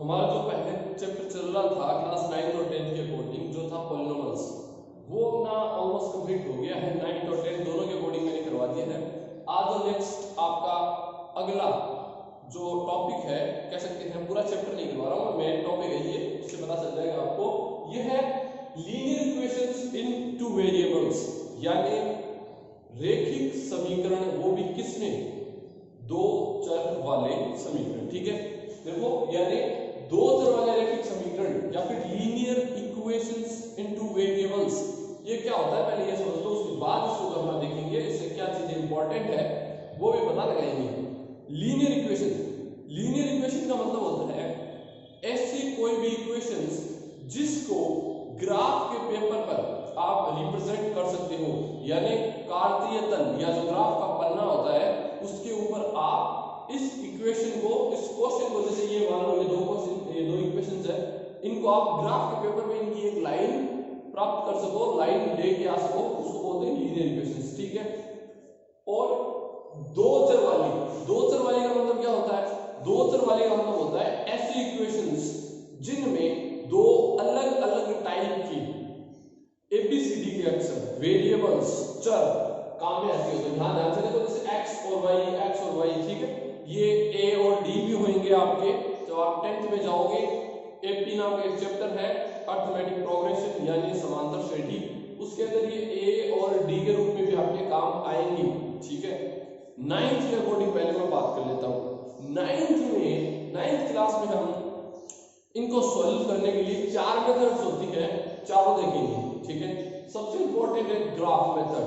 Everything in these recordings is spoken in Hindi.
हमारा जो पहले चैप्टर चल रहा था क्लास 9 और 10 के अकॉर्डिंग जो था पॉलिनोमियल्स, वो अपना ऑलमोस्ट कंप्लीट हो गया है। 9 और 10 दोनों के अकॉर्डिंग मैंने करवा दिया है। आज जो नेक्स्ट आपका अगला जो टॉपिक है, कह सकते हैं पूरा चैप्टर नहीं करवा रहा हूँ, मेन टॉपिक है ये, उससे पता चल जाएगा आपको। ये है लीनियर इक्वेशंस इन टू वेरिएबल्स, यानी रेखिक समीकरण, वो भी किसमें, दो चर वाले समीकरण। ठीक है, देखो यानी दो चर वाले रेखिक समीकरण या फिर लीनियर इक्वेशंस इनटू वेरिएबल्स, ये क्या होता है पहले ये समझ लो, उसके बाद इसको करना देखेंगे, इससे क्या चीजें इंपॉर्टेंट है वो भी पता लगाएंगे। लीनियर इक्वेशन का मतलब होता है ऐसी कोई भी इक्वेशंस जिसको ग्राफ के पेपर पर आप रिप्रेजेंट कर सकते हो, यानी कार्तीय तल या जो ग्राफ का पन्ना होता है उसके ऊपर आप इस इक्वेशन को, इस क्वेश्चन को, जैसे ये मान लो ये दो इक्वेशंस है, इनको आप ग्राफ के पेपर में इनकी एक लाइन प्राप्त कर सको, लाइन लेके आ सको, उसको बोलते हैं लीनियर इक्वेशंस। ठीक है, और दो चर वाली का मतलब क्या होता है, दो चर वाली का मतलब होता है ऐसी इक्वेशंस जिनमें दो अलग अलग टाइप की एबीसीडी के अक्षर, वेरिएबल्स, चर काम में आती है। तो ध्यान से देखो, जैसे x और y, ठीक है, ये a और d भी होंगे आपके, जब आप 10th में जाओगे। एपी नाम का एक चैप्टर है, अर्थमेटिक प्रोग्रेशन यानी समांतर श्रेणी, उसके अंदर ये a और d के रूप में भी आपके काम आएंगी। ठीक है, 9th के अकॉर्डिंग पहले मैं बात कर लेता हूँ। 9th क्लास में हम इनको सॉल्व करने के लिए चार मेथड्स होती है, चारों देखेंगे। ठीक है, सबसे इंपॉर्टेंट है ग्राफ मेथड।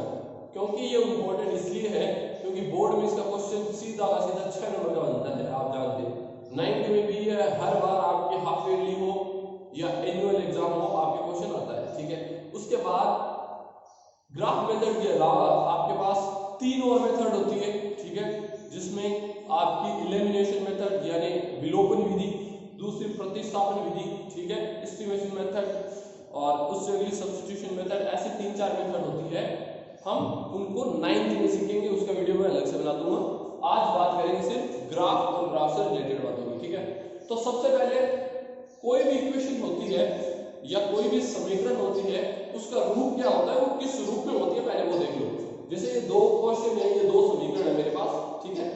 क्योंकि ये इंपॉर्टेंट इसलिए है क्योंकि बोर्ड में इसका क्वेश्चन सीधा 6 नंबर का बनता है, आप जानते हैं। 9th में भी है, हर बार आपके हाफ ईयरली हो या एनुअल एग्जाम हो, आपके क्वेश्चन आता है। ठीक है, उसके बाद ग्राफ मेथड के अलावा आपके पास तीन और मेथड होती है। ठीक है, जिसमें आपकी इलिमिनेशन मेथड यानी विलोपन विधि, दूसरी प्रतिस्थापन विधि, ठीक है, एस्टिमेशन मेथड, और उससे अगली सब्स्टिट्यूशन मेथड, ऐसे 3-4 मेथड होती है। हम उनको 9th में सीखेंगे, उसका वीडियो मैं अलग से बना दूंगा। आज बात करेंगे सिर्फ ग्राफ और ग्राफ से रिलेटेड बातों की। ठीक है, तो सबसे पहले कोई भी इक्वेशन होती है या कोई भी समीकरण होती है, उसका रूप क्या होता है, वो किस रूप में होती है, पहले वो देख लो। जैसे ये दो क्वेश्चन है, ये दो समीकरण है मेरे पास। ठीक है,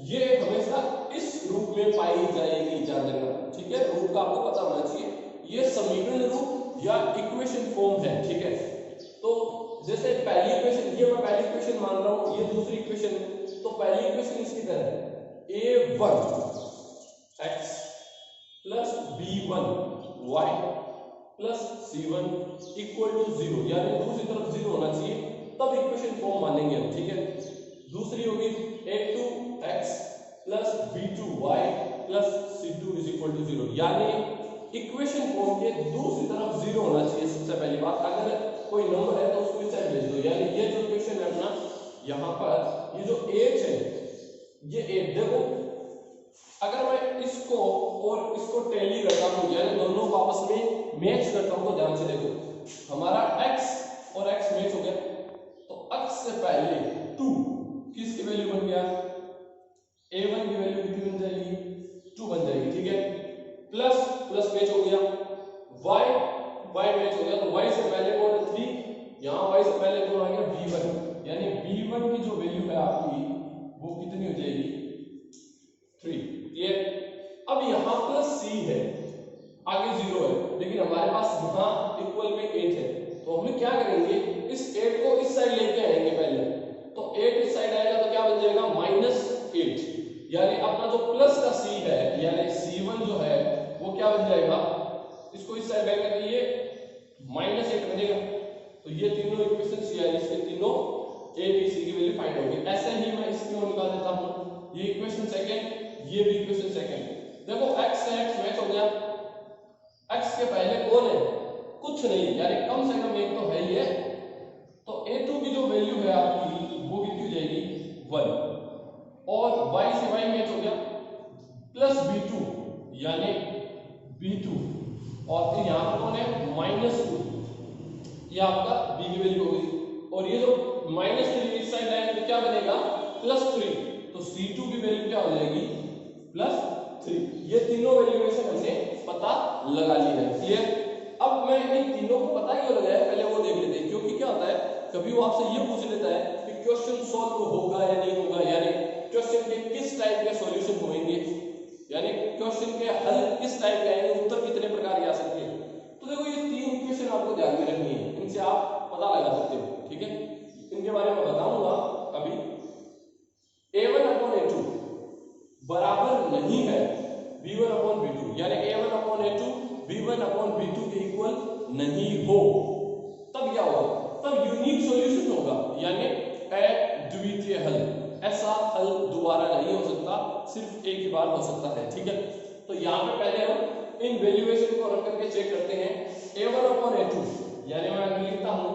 ये हमेशा इस रूप में पाई जाएगी, ध्यान रखना। ठीक है, रूप का आपको पता होना चाहिए, ये समीकरण रूप या इक्वेशन फॉर्म है। ठीक है, तो जैसे पहली इक्वेशन, ये मैं पहली इक्वेशन मान रहा हूं, ये दूसरी इक्वेशन है, तो पहली इक्वेशन इसकी तरह है, a1 x plus b1 y plus c1 equal to 0, यानी दूसरी तरफ 0 होना चाहिए, तब इक्वेशन फॉर्म मानेंगे हम। ठीक है, दूसरी होगी a2 x plus b2 y plus c2 is equal to 0, यानी इक्वेशन फॉर्म के दूसरी तरफ 0 होना चाहिए। सबसे पहली बात, अगर कोई नंबर है तो उसको इस साइड भेज दो, यानी ये जो इक्वेशन है अपना, यहाँ पर ये जो 8 है, ये 8, देखो अगर मैं इसको और इसको टैली करता हूँ, यानी दोनों को आपस में मैच करता हूँ, तो ध्यान से देखो, हमारा x और x मैच हो गया, तो x से पहले 2 किसकी वैल्यू बन गया, a1 की वैल्यू कितनी बन जाएगी, 2 बन जाएगी। ठीक है, प्लस प्लस मैच हो गया, y मैच हो गया, तो y से पहले कौन है, 3, यहाँ y से पहले कौन आ गया, b1, यानी b1 की जो वैल्यू है आपकी वो कितनी हो जाएगी, 3। ये अब यहाँ प्लस c है, आगे 0 है, लेकिन हमारे पास यहाँ इक्वल में 8 है, तो हम क्या करेंगे, इस 8 को इस साइड लेके आएंगे पहले, तो 8 इस साइड आएगा तो क्या बन जाएगा, -8, यानी अपना जो प्लस का c है, यानी c1 जो है वो क्या बन जाएगा, इसको इस साइड लेकर के ये -8 बनेगा। तो ये तीनों इक्वेशंस, यानी इसके तीनों a b c की वैल्यू फाइंड होगी। ऐसे ही मैं इसकी ओर निकाल देता हूं, ये इक्वेशन सेकंड, ये भी इक्वेशन सेकंड। देखो x से x मैच हो गया, x के पहले कौन है, कुछ नहीं, यानी कम से कम एक तो है ही है, तो a2 की जो वैल्यू है आपकी वो कितनी हो जाएगी, 1, और y से y मैच हो गया, प्लस b2 यानी b2, और फिर यहाँ पर कौन है, -2, ये आपका b की वैल्यू हो गई, और ये जो -3 इस साइड आएगा तो क्या बनेगा, +3, तो c2 की वैल्यू क्या हो जाएगी, +3। ये तीनों वैल्यूएशन हमने पता लगा ली है। क्लियर? अब मैं इन तीनों को पता क्यों लगाया पहले वो देख लेते हैं, क्योंकि क्या होता है कभी वो आपसे ये पूछ लेता है कि क्वेश्चन सॉल्व होगा या नहीं होगा, यानी क्वेश्चन के किस टाइप के सॉल्यूशन होंगे, यानी क्वेश्चन के हल किस टाइप के आएंगे, उत्तर कितने प्रकार के आ सकते हैं। तो देखो ये तीन इक्वेशन आपको ध्यान में रखनी है, इनसे आप पता लगा सकते हो। ठीक है, इनके बारे में बताऊंगा अभी। a1/a2 बराबर नहीं है b1/b2, यानी a1/a2 b1/b2 के इक्वल नहीं हो, तब क्या होगा? तब यूनिक सॉल्यूशन होगा, यानी अद्वितीय हल। ऐसा हल दोबारा नहीं हो सकता, सिर्फ एक ही बार हो सकता है। ठीक है, तो यहाँ पे पहले हम इन वैल्यूएशन को रख करके चेक करते हैं। a1/a2 यानी मैं अगर लिखता हूं,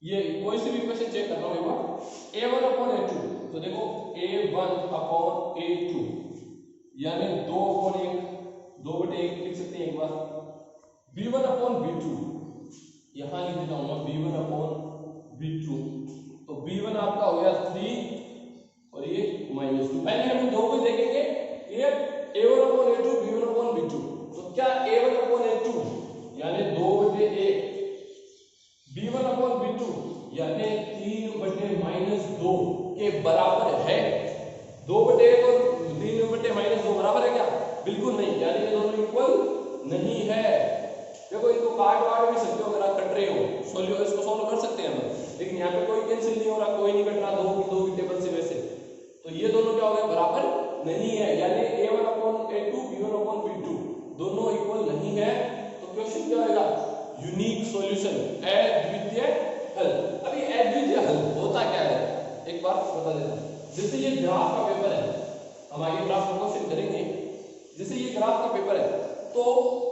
ये कोई सी भी इक्वेशन चेक कर रहा हूं एक बार, a1/a2, तो देखो a1/a2 यानी 2/1, 2/1 लिख सकते हैं एक बार। b1/b2 यहां लिख देता हूं b1/b2, तो b1 आपका हो गया 3 और ये -2। पहले हम दो को देखेंगे, ये a1/a2 b1/b2, तो क्या a1/a2 यानी 2/1 b1/b2 यानी 3/-2 के बराबर है। 2/1 और 3/-2 बराबर है क्या? बिल्कुल नहीं, यानी ये दोनों इक्वल नहीं है। देखो इनको काट भी सकते हो, अगर आप कट रहे हो सॉल्यूशन इसको सॉल्व कर सकते हैं हम, लेकिन यहाँ पे कोई कैंसिल नहीं हो रहा, कोई नहीं कट रहा, दो की टेबल से वैसे, तो ये दोनों क्या हो गए? बराबर नहीं है, यानी a1/a2 b1/b2 दोनों इक्वल नहीं है। तो क्वेश्चन क्या होगा? यूनिक सॉल्यूशन, अद्वितीय हल। अब ये अद्वितीय हल होता क्या है एक बार बता देता हूं। जैसे ये ग्राफ का पेपर है, हम आगे ग्राफ का क्वेश्चन करेंगे। जैसे ये ग्राफ का पेपर है, तो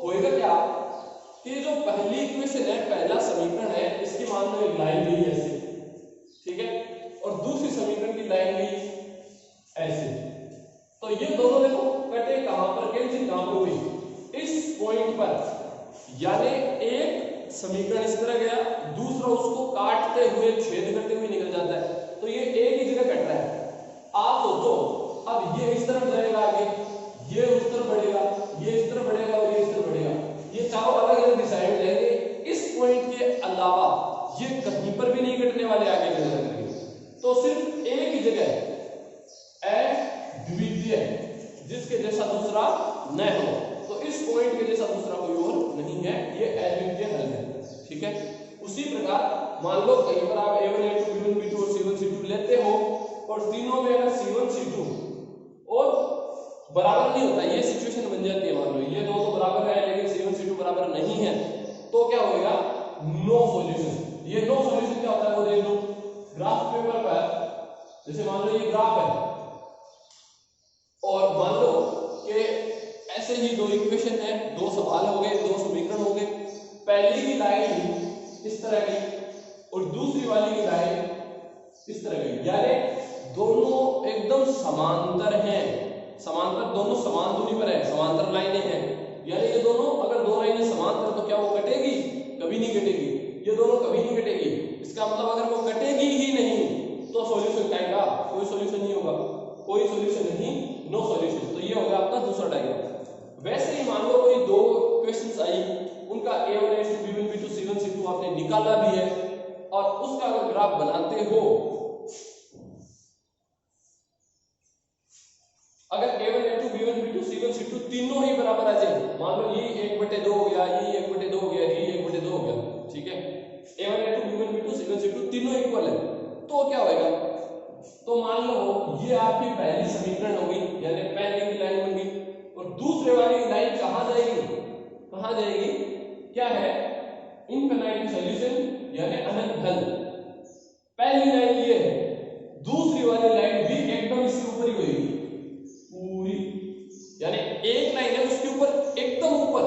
होएगा क्या कि जो पहली इक्वेशन है, पहला समीकरण है, इसकी मान लो एक लाइन गई ऐसे, ठीक है, और दूसरी समीकरण की लाइन गई ऐसे, तो ये दोनों देखो कटे कहां पर, कैंसिल कहां पर हुई? इस पॉइंट पर, यानी एक समीकरण इस तरह गया, दूसरा उसको काटते हुए छेद करते हुए निकल जाता है, तो ये एक ही जगह कट रहा है। आप सोचो अब ये इस तरफ जाएगा आगे, ये उस तरफ बढ़ेगा, ये इस तरफ बढ़ेगा और ये इस तरफ बढ़ेगा, ये चारों अलग अलग दिशाएं में जाएंगे। इस पॉइंट के अलावा ये कहीं पर भी नहीं कटने वाले आगे चल करके, तो सिर्फ एक ही जगह अद्वितीय जिसके जैसा दूसरा न हो, तो इस पॉइंट के जैसा दूसरा कोई और नहीं है, ये अद्वितीय हल है। ठीक है, उसी प्रकार मान लो कहीं पर आप a1/a2 b1/b2 और c1/c2 लेते हो, और तीनों में अगर c1/c2 और बराबर नहीं होता, ये सिचुएशन बन जाती है। मान लो ये दो तो बराबर है लेकिन c1/c2 बराबर नहीं है, तो क्या होगा? No solution. ये नो सॉल्यूशन क्या होता है वो देख लो ग्राफ पेपर पर। जैसे मान लो ये ग्राफ है, और मान लो कि ऐसे ही दो इक्वेशन है, दो सवाल हो गए, दो समीकरण हो गए। पहली की लाइन इस तरह की और दूसरी वाली की लाइन इस तरह की, यानी दोनों एकदम समांतर हैं, समांतर, दोनों समान दूरी पर है, समांतर लाइनें हैं, यानी ये दोनों, अगर दो लाइनें समांतर तो क्या वो कटेगी? कभी नहीं कटेगी, ये दोनों कभी नहीं कटेगी। इसका मतलब अगर वो कटेगी ही नहीं तो सॉल्यूशन क्या आएगा? कोई सॉल्यूशन नहीं होगा, कोई सॉल्यूशन नहीं, नो सॉल्यूशन। तो ये होगा आपका दूसरा डायग्राम। वैसे ही मान लो कोई दो क्वेश्चंस आई, उनका a1/a2 b1/b2 c1/c2 आपने निकाला भी है, और उसका अगर ग्राफ बनाते हो, अगर a1/a2 b1/b2 c1/c2 तीनों ही बराबर आ जाए, मान लो ये 1/2 हो गया, ये 1/2 हो गया, ये 1/2 हो गया, ठीक है, a1/a2 b1/b2 c1/c2 तीनों इक्वल है, तो क्या होगा? तो मान लो ये आपकी पहली समीकरण होगी, यानी पहले की लाइन बन गई, और दूसरे वाली लाइन कहां जाएगी? कहां जाएगी? क्या है? इनफिनिटी सॉल्यूशन, यानी अनंत हल। पहली लाइन ये है, दूसरी वाली लाइन भी एकदम इसके ऊपर ही होगी पूरी, यानी एक लाइन है उसके ऊपर एकदम ऊपर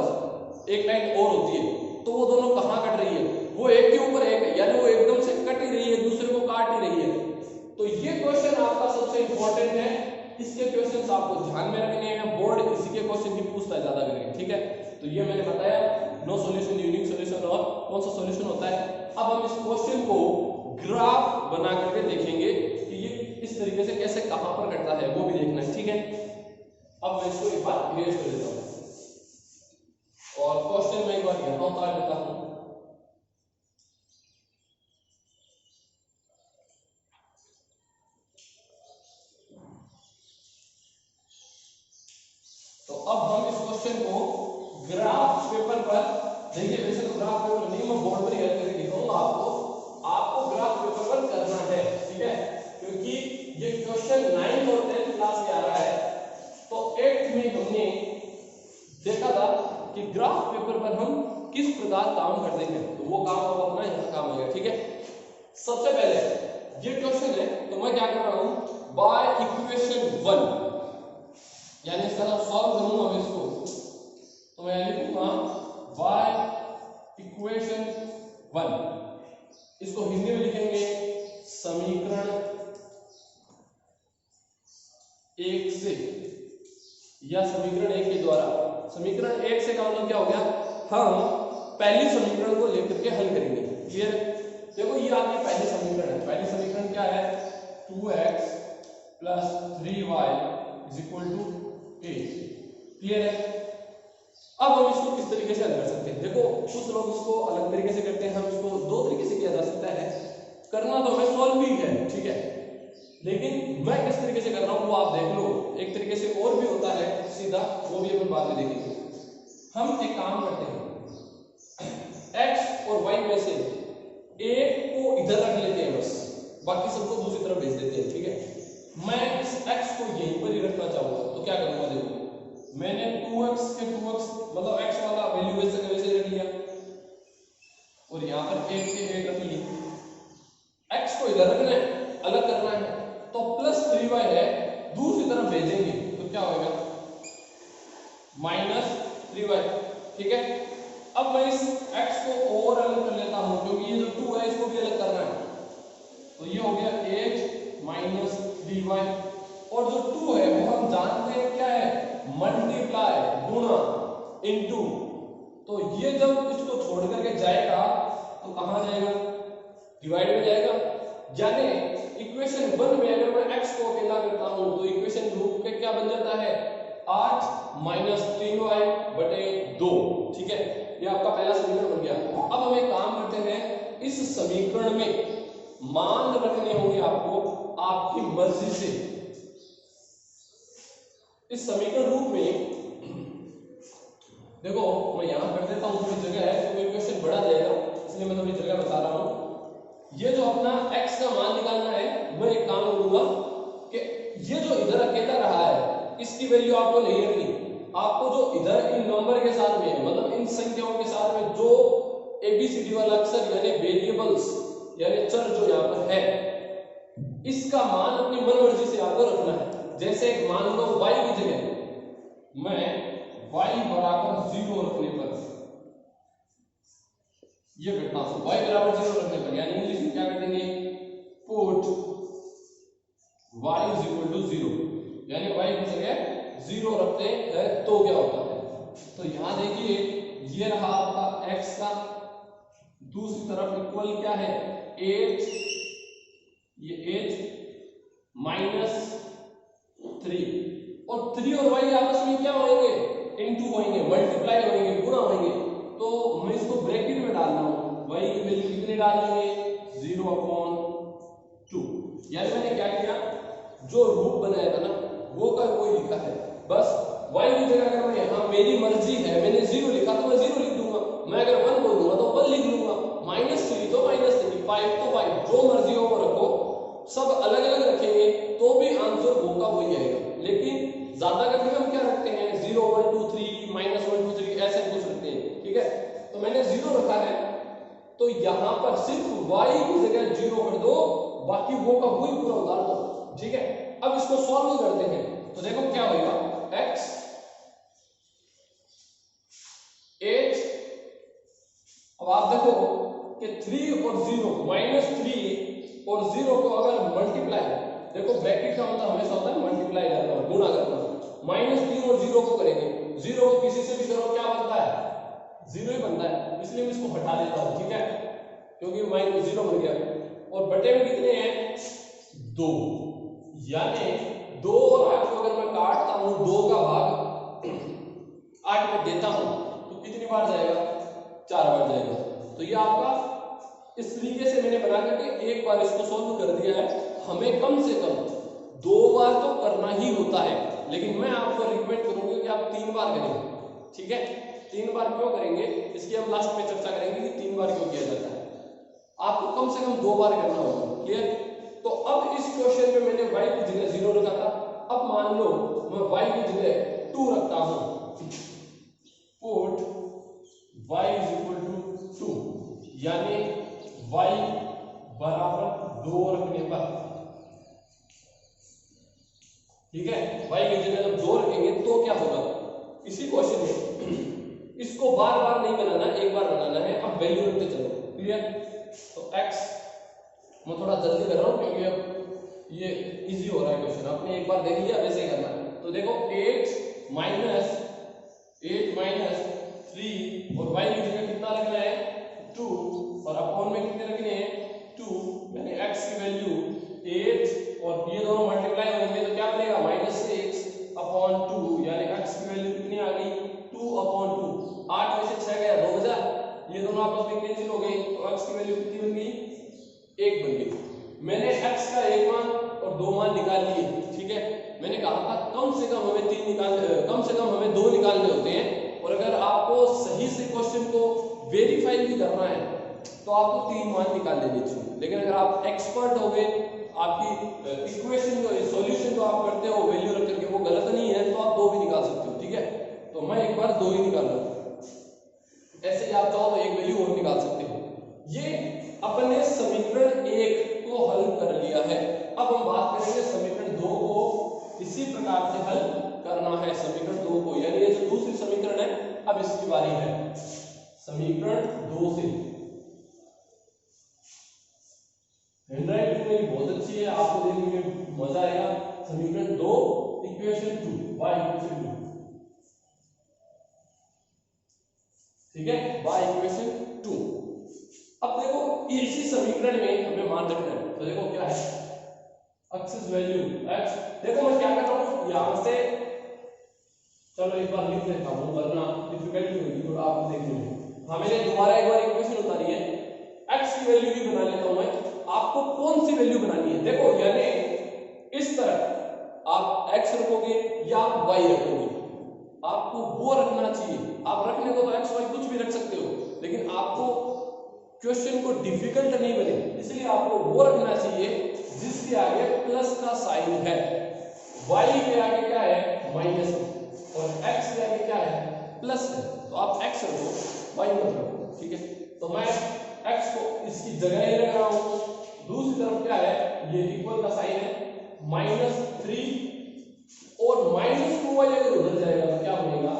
एक लाइन और होती है, तो वो दोनों कहां कट रही है? वो एक के ऊपर एक है, यानी वो एकदम से कट ही रही है, दूसरे को काट ही रही है। तो ये क्वेश्चन आपका सबसे इंपॉर्टेंट है, इसके क्वेश्चंस आपको ध्यान में रखने हैं, बोर्ड इसी के क्वेश्चन की पूछता है ज्यादा करके। ठीक है, तो ये मैंने बताया नो सॉल्यूशन, यूनिक सॉल्यूशन और कौन सा सॉल्यूशन होता है। अब हम इस क्वेश्चन को ग्राफ बना करके देखेंगे कि ये इस तरीके से कैसे कहां पर कटता है, वो भी देखना है। ठीक है, अब मैं इसको एक बार इरेज कर देता हूं और क्वेश्चन में एक बार यहां उतार देता हूं। तो अब हम इस क्वेश्चन को ग्राफ पेपर पर देखिए, वैसे तो ग्राफ पेपर नहीं, मैं बोर्ड पर ही हल करके दिखाऊंगा आपको ग्राफ पेपर पर करना है, ठीक है, क्योंकि ये क्वेश्चन 9th और 10th क्लास में आ रहा है। तो 8th में हमने देखा था कि ग्राफ पेपर पर हम किस प्रकार काम करते हैं, तो वो काम अब अपना यहाँ काम हो गया, ठीक है। सबसे पहले ये क्वेश्चन है, तो मैं क्या कर रहा हूं, बाय इक्वेशन 1, यानी इसका जब सॉल्व करूंगा मैं इसको, तो मैं लिखूंगा बाय इक्वेशन 1, इसको हिंदी में लिखेंगे समीकरण 1 से, या समीकरण 1 के द्वारा। समीकरण 1 से का मतलब क्या हो गया, हम पहली समीकरण को लेकर के हल करेंगे, क्लियर। देखो ये आपकी पहली समीकरण है, पहली समीकरण क्या है, 2x + 3y = 8, क्लियर है। अब हम इसको किस तरीके से हल कर सकते हैं, देखो कुछ लोग इसको अलग तरीके से करते हैं, हम इसको दो तरीके से किया जा सकता है, करना तो हमें सॉल्व भी है, ठीक है, लेकिन मैं किस तरीके से कर रहा हूं वो आप देख लो। एक तरीके से और भी होता है सीधा, वो भी अपन बाद में देखेंगे। हम एक काम करते हैं, x और y में से एक को इधर रख लेते हैं बस, बाकी सबको दूसरी तरफ भेज देते हैं, ठीक है। मैं इस x को यहीं पर ही रखना चाहूंगा, तो क्या करूंगा, देखो मैंने 2x के 2x मतलब x वाला वैल्यू वैसे रख लिया, और यहाँ पर 1 के 1 रख लिया। x को इधर रखना है, अलग करना है, तो +3y है, दूसरी तरफ भेजेंगे तो क्या होगा, -3y, ठीक है। अब मैं इस x को और अलग कर लेता हूं, क्योंकि ये जो 2 है इसको भी अलग करना है, तो ये हो गया 8 - 3y, और जो 2 है वो हम जानते हैं क्या है, मल्टीप्लाई, गुणा, इनटू, तो ये जब इसको छोड़ करके जाएगा तो कहां जाएगा, डिवाइड में जाएगा, यानी इक्वेशन 1 में अगर मैं x को अकेला करता हूं तो इक्वेशन रूप के क्या बन जाता है, 8 - 3y/2, ठीक है। ये आपका पहला समीकरण बन गया। अब हम एक काम करते हैं, इस समीकरण में मान रखने होंगे आपको आपकी मर्जी से। इस समीकरण रूप में देखो मैं यहां कर देता हूं, थोड़ी जगह है तो इक्वेशन बढ़ा जाएगा, इसलिए मैं थोड़ी जगह बता रहा हूं। ये जो अपना x का मान निकालना है, मैं एक काम करूंगा कि ये जो इधर अकेला रहा है इसकी वैल्यू आपको नहीं रखनी, आपको जो इधर इन नंबर के साथ में है, मतलब इन संख्याओं के साथ में जो ABCD वाला अक्षर यानी वेरिएबल्स यानी चर जो यहाँ पर है, इसका मान अपनी मनमर्जी से आपको रखना है। जैसे मान लो y की जगह मैं y = 0 रखने पर, ये घटना y = 0 रखने पर, यानी इंग्लिश में क्या कर देंगे, पुट y = 0, यानी y की जगह 0 रखते हैं तो क्या होता है, तो यहां देखिए ये रहा आपका x का, दूसरी तरफ इक्वल क्या है 8, ये 8 - 3, और 3 और y आपस में क्या होंगे, इनटू होंगे, मल्टीप्लाई होंगे, गुणा होंगे, तो मैं इसको ब्रैकेट में डाल रहा हूं, y की वैल्यू कितनी डाल देंगे 0/2, यानी मैंने क्या किया, जो रूप बनाया था ना वो का कोई लिखा है, बस y की जगह अगर मैं यहाँ मेरी मर्जी है मैंने 0 लिखा तो मैं 0 लिख दूंगा, मैं अगर 1 बोलूंगा तो 1 लिख दूंगा, -3 तो -3, 5 तो 5, जो मर्जी हो वो रखो, सब अलग अलग रखेंगे तो भी आंसर वो का वही आएगा। लेकिन ज्यादा करके हम क्या रखते हैं, 0 1 2 3 -1 2 3 ऐसे कुछ रखते हैं, ठीक है। तो मैंने 0 रखा है, तो यहां पर सिर्फ y की जगह 0 कर दो, बाकी वो का वही पूरा उतार दो, ठीक है। अब इसको सॉल्व करते हैं, तो देखो क्या होगा, x 8, अब आप देखो कि 3 और 0 -3 और 0 को अगर मल्टीप्लाई, देखो ब्रैकेट का मतलब हमेशा होता है मल्टीप्लाई करना, गुणा करना, -3 और 0 को करेंगे, 0 को किसी से भी करो क्या बनता है, 0 ही बनता है, इसलिए मैं इसको हटा देता हूं, ठीक है, क्योंकि -0 बन गया, और बटे में कितने हैं 2, यानी 2 और 8 को अगर मैं काटता हूं 2 का भाग 8 में देता हूं तो कितनी बार जाएगा, 4 बार जाएगा। तो ये आपका इस तरीके से मैंने बना करके एक बार इसको सॉल्व कर दिया है। हमें कम से कम 2 बार तो करना ही होता है, लेकिन मैं आपको रिकमेंड करूंगा कि आप 3 बार करेंगे। ठीक है, 3 बार क्यों करेंगे इसकी हम लास्ट में चर्चा करेंगे कि 3 बार क्यों किया जाता है। आपको कम से कम 2 बार करना होगा। क्लियर? तो अब इस क्वेश्चन में मैंने y की जगह 0 रखा था। अब मान लो मैं y की जगह 2 रखता हूं, put y is equal to 2, यानी y बराबर 2 रखने पर, ठीक है, y की जगह जब 2 रखेंगे तो क्या होगा, इसी क्वेश्चन में इसको बार बार नहीं बनाना, एक बार बनाना है। अब वैल्यू रखते चलो। क्लियर? तो x मैं थोड़ा जल्दी कर रहा हूं क्योंकि अब ये इजी हो रहा है क्वेश्चन, आपने एक बार देख लिया वैसे ही करना है। तो देखो 8 माइनस 3 और y की जगह कितना रखना है, 2, और अपॉन में कितने रखने हैं, 2, यानी x की वैल्यू 8 और ये दोनों मल्टीप्लाई होंगे तो क्या बनेगा, -6 अपॉन 2, यानी x की वैल्यू कितनी आ गई, 2 अपॉन 2। 8 में से 6 गया, 2 बचा, ये दोनों आपस में कैंसिल हो गए तो x की वैल्यू कितनी बन गई, 1 बन गई। मैंने x का 1 मान और 2 मान निकाल लिए। ठीक है, मैंने कहा था कम से कम हमें 2 निकालने होते हैं, और अगर आपको सही से क्वेश्चन को वेरीफाई भी करना है तो आपको 3 मान निकाल लेने चाहिए। लेकिन अगर आप एक्सपर्ट हो गए, आपकी इक्वेशन जो सॉल्यूशन जो आप करते हो वैल्यू रख करके वो गलत नहीं है, तो आप 2 भी निकाल सकते हो। ठीक है, तो मैं एक बार 2 ही निकाल रहा हूं, ऐसे ही आप चाहो तो एक वैल्यू और निकाल सकते हो। ये अपने समीकरण 1 को हल कर लिया है। अब हम बात करेंगे समीकरण 2 को इसी प्रकार से हल करना है। समीकरण 2 को, यानी ये जो दूसरी समीकरण है, अब इसकी बारी है समीकरण 2 से। हैंडराइटिंग मेरी बहुत अच्छी है, आपको देखने में मजा आएगा। समीकरण 2 इक्वेशन 2 y इक्वेशन 2, ठीक है, y इक्वेशन 2। अब देखो इसी समीकरण में हमें मान रखना है, तो देखो क्या है, एक्सिस वैल्यू x। देखो मैं क्या कर रहा हूं, यहां से चलो एक बार लिख देता हूं वरना डिफिकल्टी होगी थोड़ा आपको देखने में। हाँ, मैंने दोबारा एक बार इक्वेशन उतारी है, x की वैल्यू भी बना लेता हूं मैं। आपको कौन सी वैल्यू बनानी है, देखो यानी इस तरह आप x रखोगे या आप y रखोगे, आपको वो रखना चाहिए। आप रखने को तो x y कुछ भी रख सकते हो, लेकिन आपको क्वेश्चन को डिफिकल्ट नहीं बने, इसलिए आपको वो रखना चाहिए जिसके आगे प्लस का साइन है। y के आगे क्या है, माइनस, और x के आगे क्या है, प्लस है। तो आप x रखो, y मत रखो। ठीक है, तो मैं x को इसकी जगह ही रख रहा हूं। दूसरी तरफ क्या है, ये इक्वल का साइन है, -3 और -2y अगर उधर जाएगा तो क्या बनेगा,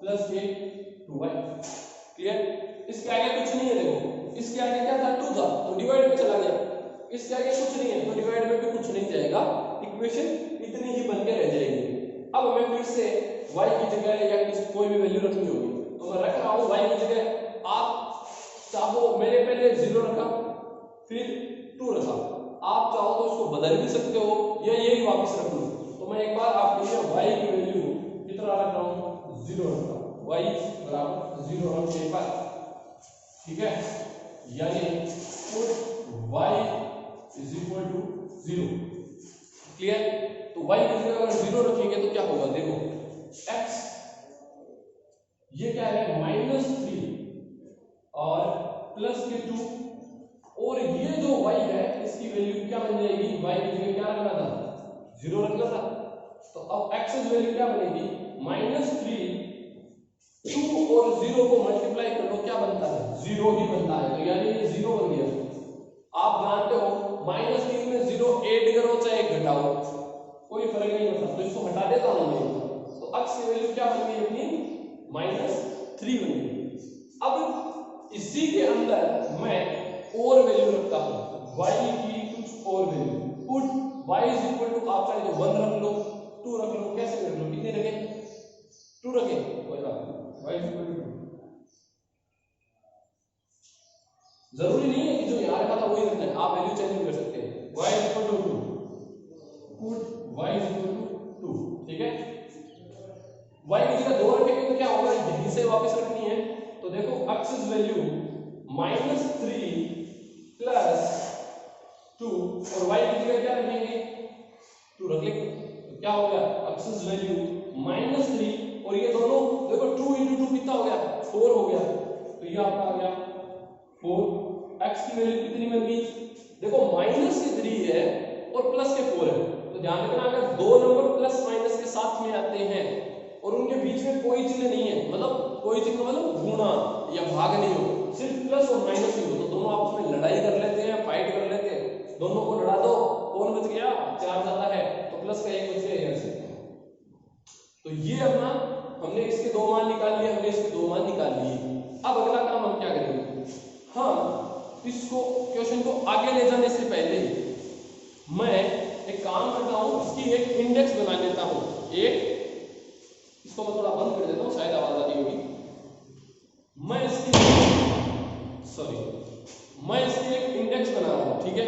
+2y। क्लियर? इसके आगे कुछ नहीं है, देखो इसके आगे क्या था, 2 था तो डिवाइड में चला गया, इसके आगे कुछ नहीं है तो डिवाइड में भी कुछ नहीं जाएगा, इक्वेशन इतनी ही बन के रह जाएगी। अब हमें फिर से y की जगह या कोई भी वैल्यू रखनी होगी, तो मैं रख रहा हूं y की जगह। आप चाहो, मैंने पहले 0 रखा फिर 2 रखा, आप चाहो तो इसको बदल भी सकते हो या ये भी वापस रख लो। तो मैं एक बार आपके लिए y की वैल्यू कितना रख रहा हूं, 0 रख रहा हूं, y बराबर 0 रखने पर, ठीक है, यानी put y is equal to 0। Clear? तो y की जगह अगर 0 रखेंगे तो क्या होगा, देखो x ये क्या है, -3 और प्लस के 2, और ये जो y है इसकी वैल्यू क्या बन जाएगी, y की जगह क्या रखना था, 0 रखना था। तो अब x की वैल्यू क्या बनेगी, -3, 2 और 0 को मल्टीप्लाई कर लो, क्या बनता है, 0 ही बनता है। तो यानी ये 0 बन गया। आप जानते हो -3 में 0 ऐड करो चाहे घटाओ कोई फर्क नहीं पड़ता, तो इसको हटा देता हूं मैं। तो x की वैल्यू क्या बन गई अपनी, -3 बन गई। अब इसी के अंदर मैं और वैल्यू रखता हूं, y की कुछ और value, put y is equal to, आप चाहे तो 1 रख लो, 2 रख लो, कैसे रख लो, कितने रखें, 2 रखें, कोई बात नहीं, y इज इक्वल टू 2। जरूरी नहीं है कि जो यहां रखा था वही रखना है, आप वैल्यू चेंज कर सकते हैं। y is equal to 2, put y is equal to 2, ठीक है। y की जगह 2 रखेंगे तो क्या होगा, यहीं से वापस रखनी है। तो देखो x इज वैल्यू -3 प्लस 2 और y की जगह क्या रखेंगे, 2 रख लेंगे। तो क्या हो गया, x इज वैल्यू -3 और ये दोनों देखो 2 × 2 कितना हो गया, 4 हो गया। तो ये आपका आ गया 4। x की वैल्यू कितनी बन गई, देखो -3 है और प्लस के 4 है। तो ध्यान रखना अगर दो नंबर प्लस माइनस के साथ में आते हैं और उनके बीच में कोई चिन्ह नहीं है, मतलब कोई चिन्ह मतलब गुणा या भाग नहीं हो, सिर्फ प्लस और माइनस ही हो, तो दोनों आपस में लड़ाई कर लेते हैं, फाइट कर लेते हैं। दोनों को लड़ा दो, कौन बच गया, 4 जाता है तो प्लस का 1 बच गया यहाँ से। तो ये अपना हमने इसके 2 मान निकाल लिए, हमने इसके 2 मान निकाल लिए। अब अगला काम हम क्या करेंगे, हम इसको क्वेश्चन को आगे ले जाने से पहले मैं एक काम करता हूं, इसकी एक इंडेक्स बना लेता हूं। इसको मैं थोड़ा बंद कर देता हूं, शायद आवाज आती होगी। मैं इसकी एक इंडेक्स बना रहा हूं, ठीक है।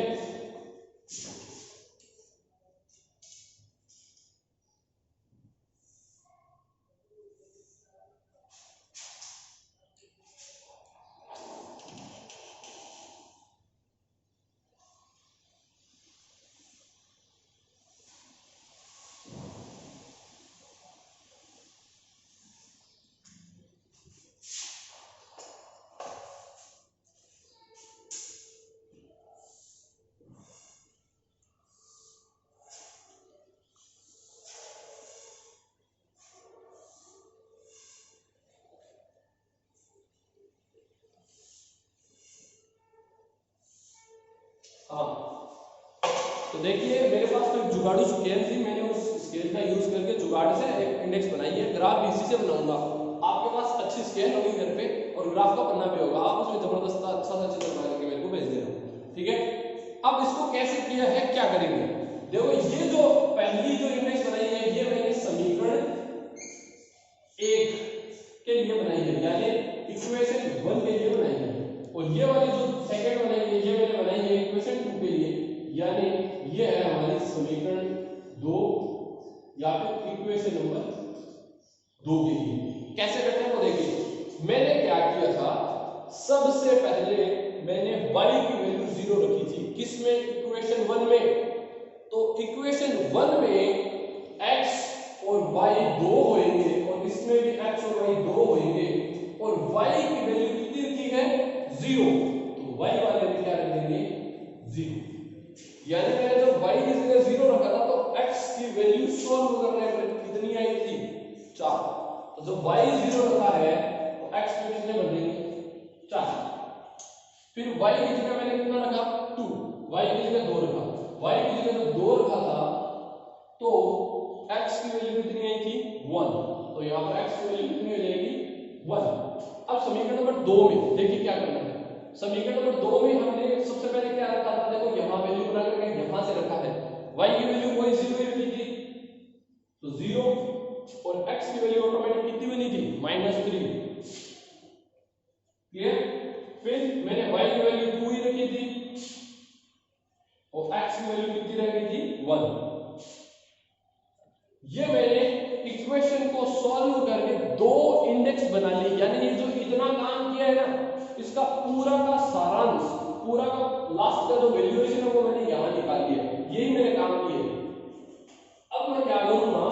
हाँ, तो देखिए मेरे पास तो एक जुगाड़ू स्केल थी, मैंने उस स्केल का यूज करके जुगाड़ से एक इंडेक्स बनाई है। ग्राफ भी इसी से बनाऊंगा। आपके पास अच्छी स्केल होगी घर पे और ग्राफ का पन्ना भी होगा, आप उसमें जबरदस्त अच्छा सा चित्र बना करके मेरे को भेज देना, ठीक है। अब इसको कैसे किया है, क्या करेंगे, देखो ये जो पहली जो इंडेक्स बनाई है ये मैंने समीकरण 1 के लिए बनाई है, यानी इक्वेशन 1 के लिए बनाई है। और ये वाली जो सेकंड बनाई है ये मैंने बनाई है इक्वेशन 2 के लिए, यानी ये है हमारी समीकरण 2 या फिर इक्वेशन नंबर 2 के लिए। कैसे करते हैं वो देखिए। मैंने क्या किया था, सबसे पहले मैंने y की वैल्यू 0 रखी थी, किसमें, इक्वेशन 1 में। तो इक्वेशन 1 में x और y 2 होंगे और इसमें भी x और y 2 होंगे और y की वैल्यू कितनी रखी है, 0। तो y वाले में क्या रखेंगे, 0। यानी मैंने जब y की जगह 0 रखा था तो x की वैल्यू सॉल्व करने पर कितनी आई थी, 4। तो जब y 0 रखा है तो x में कितने बनेंगे, 4। फिर y की जगह मैंने कितना रखा, 2, y की जगह 2 रखा। y की जगह जब 2 रखा था तो x की वैल्यू कितनी आई थी, 1। तो यहां पर x की वैल्यू कितनी हो जाएगी, 1। अब समीकरण नंबर 2 में देखिए क्या करना है। समीकरण नंबर 2 में हमने सबसे पहले क्या रखा था, देखो यहां वैल्यू बना करके यहां से रखा है, y की वैल्यू वही 0 ही रखी थी, तो 0 और x की वैल्यू ऑटोमेटिक कितनी बनी थी, -3। क्लियर। फिर मैंने y की वैल्यू 2 ही रखी थी और x की वैल्यू कितनी रह गई थी, 1। ये मैंने इक्वेशन को सॉल्व करके 2 इंडेक्स बना लिए, यानी ये जो इतना काम किया है ना, इसका पूरा का सारांश, पूरा का लास्ट का जो वैल्यूएशन है वो मैंने यहां निकाल लिया। यही मैंने काम किया। अब मैं क्या करूंगा,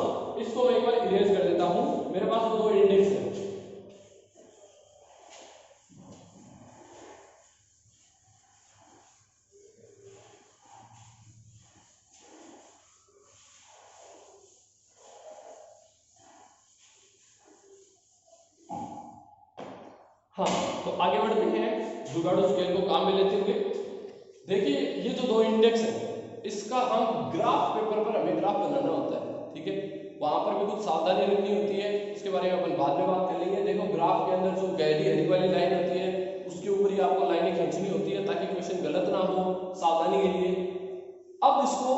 इसको मैं एक बार इरेज कर देता हूं। मेरे पास 2 इंडेक्स है, हाँ। तो आगे बढ़ते हैं जुगाड़ू स्केल को काम में लेते हुए। देखिए ये जो 2 इंडेक्स है इसका हम ग्राफ पेपर पर हमें ग्राफ बनाना होता है, ठीक है। वहां पर भी कुछ सावधानी रखनी होती है, उसके बारे में अपन बाद में बात कर लेंगे। देखो ग्राफ के अंदर जो गहरी हरी वाली लाइन होती है उसके ऊपर ही आपको लाइनें खींचनी होती है ताकि क्वेश्चन गलत ना हो, सावधानी के लिए। अब इसको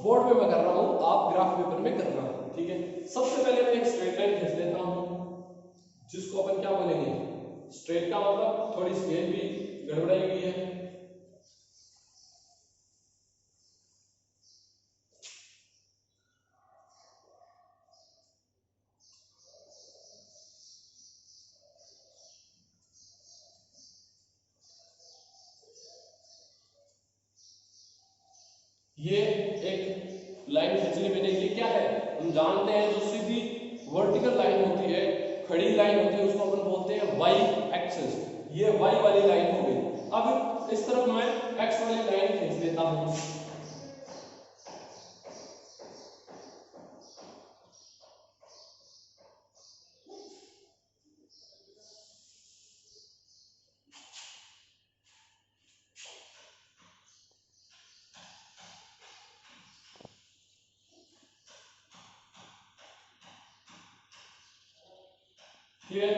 बोर्ड पे मैं कर रहा हूं, आप ग्राफ पेपर में करना, ठीक है। सबसे पहले मैं एक स्ट्रेट लाइन खींच लेता हूं, जिसको अपन क्या बोलेंगे, स्ट्रेट का मतलब थोड़ी स्केल भी गड़बड़ाई हुई है। ये एक लाइन खींच ली मैंने, ये क्या है हम जानते हैं, जो सीधी वर्टिकल लाइन होती है, खड़ी लाइन होती है, उसको अपन बोलते हैं वाई एक्सिस। ये वाई वाली लाइन हो गई। अब इस तरफ मैं एक्स वाली लाइन खींच लेता हूं। क्लियर?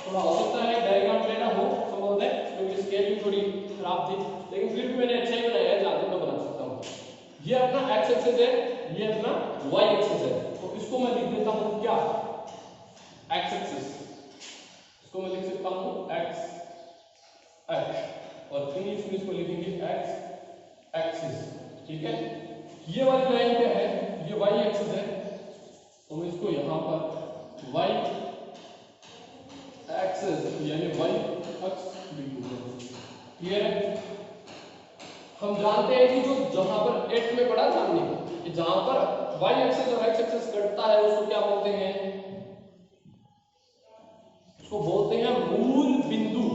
थोड़ा हो सकता है डायग्राम लेना हो संभव है, क्योंकि स्केल भी थोड़ी खराब थी, लेकिन फिर भी मैंने अच्छा ही बनाया है, जहां तक मैं बना सकता हूं। ये अपना एक्स एक्सिस है, ये अपना वाई एक्सिस है, तो इसको मैं लिख देता हूं क्या, एक्स एक्सिस। इसको मैं लिख सकता हूं एक्स एक्स, और इंग्लिश में इसको लिखेंगे एक्स एक्सिस। ठीक है, ये वाली लाइन क्या है, ये वाई एक्सिस है, तो मैं इसको यहां पर वाई एक्सिस यानी वाई अक्ष लिख दूंगा। क्लियर है? हम जानते हैं कि जो जहां पर 8 में पढ़ा था हमने कि जहां पर वाई एक्सिस और एक्स एक्सिस कटता है उसको क्या बोलते हैं, उसको बोलते हैं मूल बिंदु,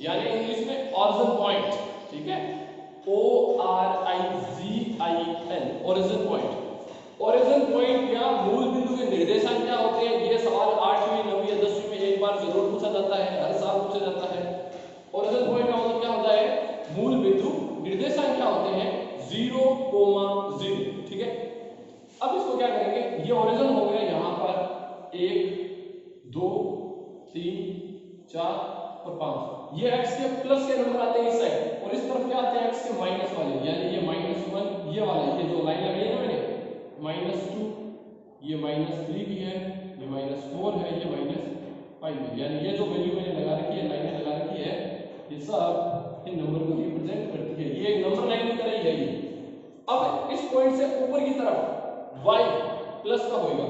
यानी इंग्लिश में ऑरिजिन पॉइंट। ठीक है, ORIGIN, origin point. Origin point या मूल बिंदु के निर्देशांक क्या होते हैं, ये सवाल 8वीं 9वीं या 10वीं में एक बार जरूर पूछा जाता है, हर साल पूछा जाता है। ओरिजिन पॉइंट का मतलब क्या होता है, मूल बिंदु, निर्देशांक क्या होते हैं 0,0। ठीक है, अब इसको क्या करेंगे, ये ओरिजिन हो गया यहां पर 1 2 3 4 और 5, ये x के प्लस के नंबर आते हैं इस साइड, और इस तरफ क्या आते हैं x के माइनस वाले, यानी ये -1 ये वाला, ये जो लाइन लगाई है ना मैंने -2, ये -3 भी है, ये -4 है, ये -5 है, यानी ये जो वैल्यू मैंने लगा रखी है, लाइनें लगा रखी है, ये सब इन नंबर को रिप्रेजेंट करती है, ये एक नंबर लाइन की तरह ही है ये। अब इस पॉइंट से ऊपर की तरफ y प्लस का होगा,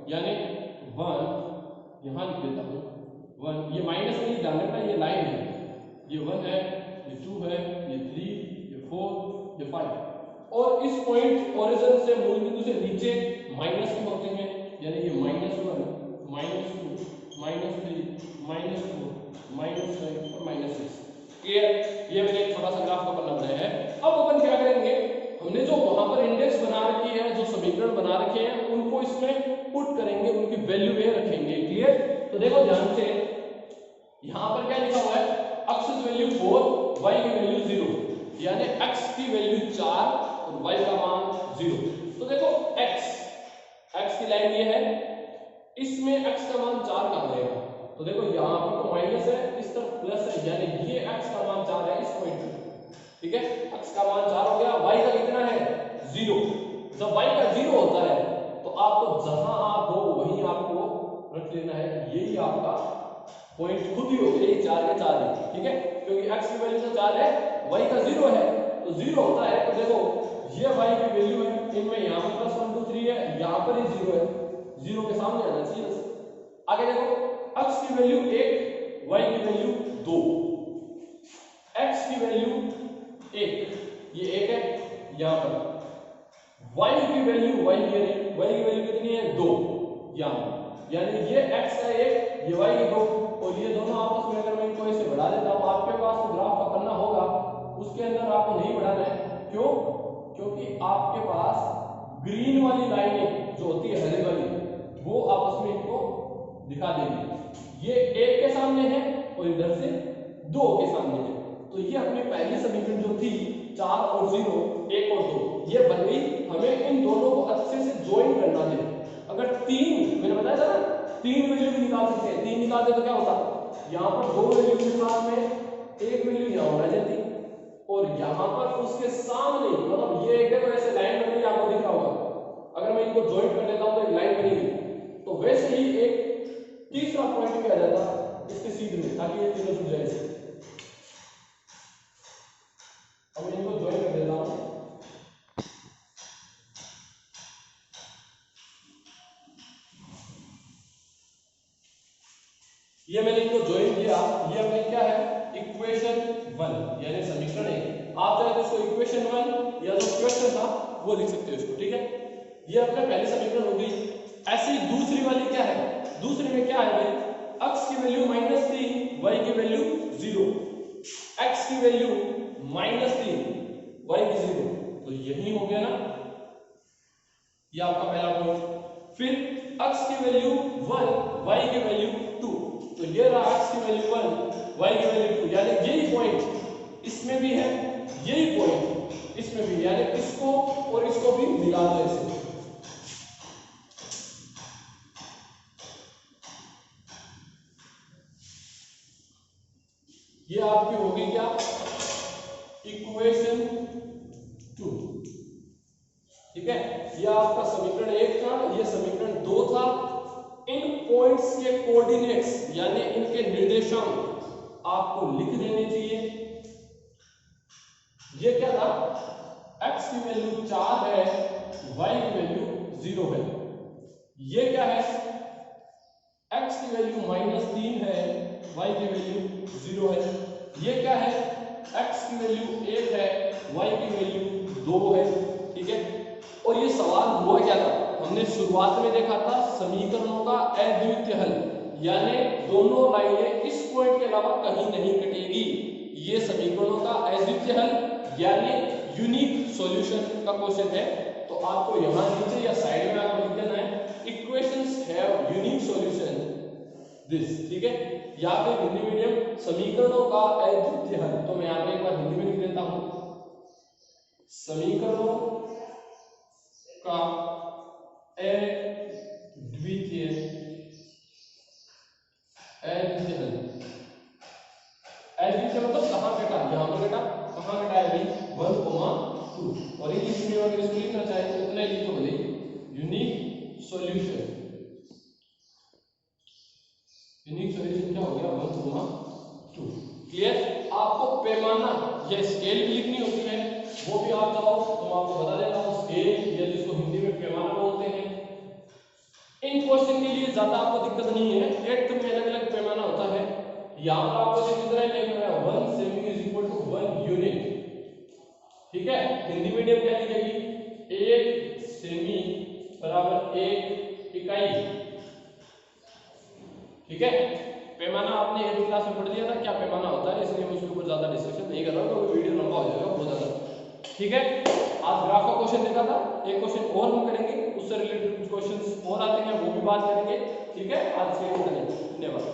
यानी 1 यहां लिख देता हूं 1, ये माइनस नहीं, ध्यान रखना ये लाइन है, ये 1 है, ये 2 है, ये 3, ये 4, ये 5, और इस पॉइंट ओरिजिन से मूल बिंदु से नीचे माइनस के होते हैं, यानी ये -1 -2 -3 -4 -5 और -6। क्लियर? ये मैंने एक छोटा सा ग्राफ का पन्ना बनाया है। अब अपन क्या करेंगे, हमने जो वहां पर इंडेक्स बना रखी है, जो समीकरण बना रखे हैं, उनको इसमें पुट करेंगे, उनकी वैल्यू वे रखेंगे। क्लियर? तो देखो ध्यान से, यहां पर क्या लिखा हुआ है, x की वैल्यू 4, y की वैल्यू 0, यानी x की वैल्यू 4 और y का मान 0। तो देखो x की लाइन ये है, इसमें x का मान 4 कहां रहेगा, तो देखो यहां पर तो माइनस है, इस तरफ प्लस है, यानी ये x का मान 4 है इस पॉइंट पे। ठीक है, x का मान 4 हो गया, y का कितना है 0। जब y का 0 होता है तो आपको जहां आप हो वहीं आपको रख लेना है, यही आपका पॉइंट खुद ही हो गया, ये 4 के 4 है। ठीक है, क्योंकि x की वैल्यू तो 4 है, y का 0 है, तो 0 होता है, तो देखो ये y की वैल्यू है, इनमें यहां पर +1 2 3 है, यहां पर ही 0 है, 0 के सामने आना चाहिए बस। आगे देखो, x की वैल्यू 1, y की वैल्यू 2, x की वैल्यू 1, ये 1 है यहां पर, y की वैल्यू y की वैल्यू कितनी है 2 यहां, यानी ये x का 1, ये y की 2, और ये दोनों आपस में अगर मैं इनको ऐसे बढ़ा देता हूं, आपके पास तो ग्राफ का पन्ना होगा, उसके अंदर आपको नहीं बढ़ाना है, क्यों, क्योंकि आपके पास ग्रीन वाली लाइनें जो होती है हरे वाली, वो आपस में इनको दिखा देगी, ये 1 के सामने है और इधर से 2 के सामने है, तो ये अपनी पहली समीकरण जो थी 4 और 0, 1 और 2, ये बन गई। हमें इन दोनों को अच्छे से ज्वाइन करना है। अगर 3, मैंने बताया था ना 3 वैल्यू भी निकाल सकते हैं, 3 निकालते तो क्या होता, यहाँ पर 2 वैल्यू के साथ में 1 वैल्यू यहाँ रह जाती, और यहाँ पर उसके सामने, मतलब ये एक देखो ऐसे लाइन बन गई, आपको दिख रहा होगा, अगर मैं इनको ज्वाइन कर लेता हूँ तो एक लाइन बनेगी, तो वैसे ही एक तीसरा पॉइंट भी आ जाता इसके सीध में, ताकि ये तीनों जुड़ जाए। अब मैं इनको ज्वाइन कर देता हूं, ये मैंने इनको ज्वाइन किया, ये अपने क्या है इक्वेशन 1, यानी समीकरण 1। आप चाहे तो इसको इक्वेशन 1 या वो लिख सकते हो इसको, ठीक है। ये अपने पहली समीकरण हो गई। ऐसे ही दूसरी वाली क्या है, दूसरी में क्या है भाई, x की वैल्यू -3, y की वैल्यू 0, x की वैल्यू -3, y की 0, तो यही हो गया ना, ये आपका पहला पॉइंट। फिर x की वैल्यू 1, y की वैल्यू 2, तो ये रहा x की वैल्यू 1, y की वैल्यू 2, यानी यही पॉइंट इसमें भी है, यही पॉइंट इसमें भी, यानी इसको और इसको भी मिला दो ऐसे। ये आपकी होगी क्या, इक्वेशन 2, ठीक है। ये आपका समीकरण 1 था, ये समीकरण 2 था। इन पॉइंट्स के कोऑर्डिनेट्स यानी इनके निर्देशांक आपको लिख देने चाहिए। ये क्या था, x की वैल्यू 4 है, y की वैल्यू 0 है। ये क्या है, x की वैल्यू -3 है, y की वैल्यू 0 है। ये क्या है, x की वैल्यू 1 है, y की वैल्यू 2 है, ठीक है। और ये सवाल हुआ क्या था, हमने शुरुआत में देखा था समीकरणों का अद्वितीय हल, यानी दोनों लाइनें इस पॉइंट के अलावा कहीं नहीं कटेगी। ये समीकरणों का अद्वितीय हल यानी यूनिक सॉल्यूशन का क्वेश्चन है। तो आपको यहां नीचे या साइड में आपको लिख देना है, equations have unique solution this, ठीक है। यहाँ पे हिंदी मीडियम समीकरणों का अद्वितीय हल, तो मैं यहाँ पे एक बार हिंदी में लिख देता हूं, समीकरणों का अद्वितीय हल। अद्वितीय मतलब कहां कटा, यहां पर कटा, कहां कटा है भाई 1,2, और इंग्लिश में अगर इसको लिखना चाहे तो इतना ही लिखो भले, यूनिक सॉल्यूशन। यूनिक सॉल्यूशन क्या हो गया 1,2। क्लियर। आपको पैमाना या स्केल भी लिखनी होती है, वो भी आप चाहो तो मैं आपको बता देता हूं, स्केल या जिसको हिंदी में पैमाना बोलते हैं। इन क्वेश्चन के लिए ज्यादा आपको दिक्कत नहीं है, एक में अलग अलग पैमाना होता है। यहां पर आपको कितना लिखना है, 1 सेमी इज इक्वल टू 1 यूनिट, ठीक है। हिंदी मीडियम क्या लिखेगी, 1 सेमी बराबर 1 इकाई, ठीक है। पैमाना आपने 8वीं क्लास में पढ़ लिया था क्या पैमाना होता है, इसलिए मैं उसके ऊपर ज्यादा डिस्कशन नहीं कर रहा हूं, क्योंकि वीडियो लंबा हो जाएगा बहुत ज्यादा, ठीक है। आज ग्राफ का क्वेश्चन देखा था, एक क्वेश्चन और हम करेंगे, उससे रिलेटेड कुछ क्वेश्चंस और आते हैं वो भी बात करेंगे, ठीक है। आज के लिए धन्यवाद।